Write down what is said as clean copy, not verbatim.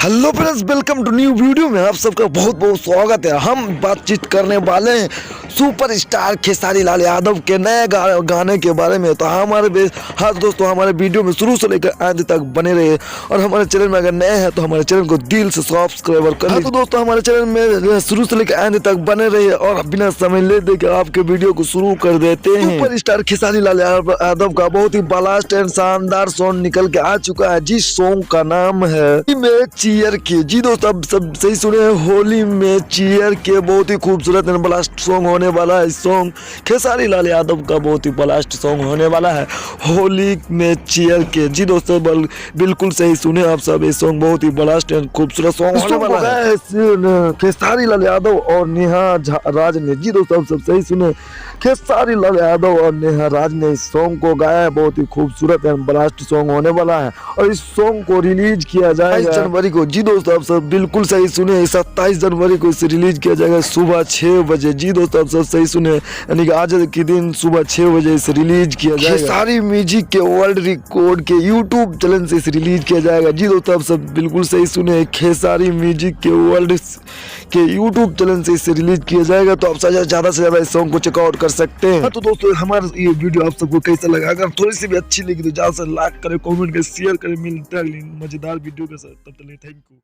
Hello friends, welcome to new video में आप सबका बहुत बहुत स्वागत है। हम बातचीत करने वाले हैं सुपरस्टार खेसारी लाल यादव के नए गाने के बारे में। तो हाँ दोस्तों, हमारे वीडियो में शुरू से लेकर अंत तक बने रहे और हमारे चैनल में अगर नए हैं तो हमारे चैनल को दिल से सब्सक्राइब कर लीजिए। तो दोस्तों, हमारे चैनल में शुरू से लेकर अंत तक बने रहे और बिना समय ले दे के आपके वीडियो को शुरू कर देते हैं। सुपरस्टार खेसारी लाल यादव का बहुत ही ब्लास्ट एंड शानदार सॉन्ग निकल के आ चुका है, जिस सॉन्ग का नाम है में चीयर के। जी दोस्तों, अब सब सही सुने हैं, होली में चीयर के। बहुत ही खूबसूरत एंड ब्लास्ट सॉन्ग होने वाला है। इस सॉन्ग खेसारी लाल यादव का बहुत ही ब्लास्ट सॉन्ग होने वाला है, होली में चीयर के। जी दोस्तों, बिल्कुल सही सुने आप सब, ये सॉन्ग बहुत ही ब्लास्ट एंड खूबसूरत सॉन्ग होने वाला है खेसारी लाल यादव और नेहा राज ने। जी दोस्तों, आप सब सही सुने, खेसारी लाल यादव और नेहा राज ने इस सॉन्ग को गाया है। बहुत ही खूबसूरत एंड ब्लास्ट सॉन्ग होने वाला है और इस सॉन्ग को रिलीज किया जाएगा जनवरी को। जी दोस्तों, आप सब बिल्कुल सही सुने, 27 जनवरी को इसे रिलीज किया जाएगा सुबह 6 बजे। जी दोस्तों, आप सब सही सुने, यानी कि आज के दिन सुबह 6 बजे इसे रिलीज किया जाएगा। खेसारी म्यूजिक के वर्ल्ड रिकॉर्ड के यूट्यूब चैनल से इसे रिलीज किया जाएगा। जी दोस्तों, आप सब बिल्कुल सही सुने, खेसारी म्यूजिक के वर्ल्ड के यूट्यूब चैनल से इसे रिलीज किया जाएगा। तो आप ज्यादा से ज्यादा इस सॉन्ग को चेकआउट कर सकते हैं। तो दोस्तों, हमारा ये वीडियो आप सबको कैसा लगा? अगर थोड़ी सी भी अच्छी लगी तो ज्यादा से लाइक करें, कमेंट करें, शेयर करें। मिलते हैं अगली मजेदार वीडियो के साथ, तब तक थैंक यू।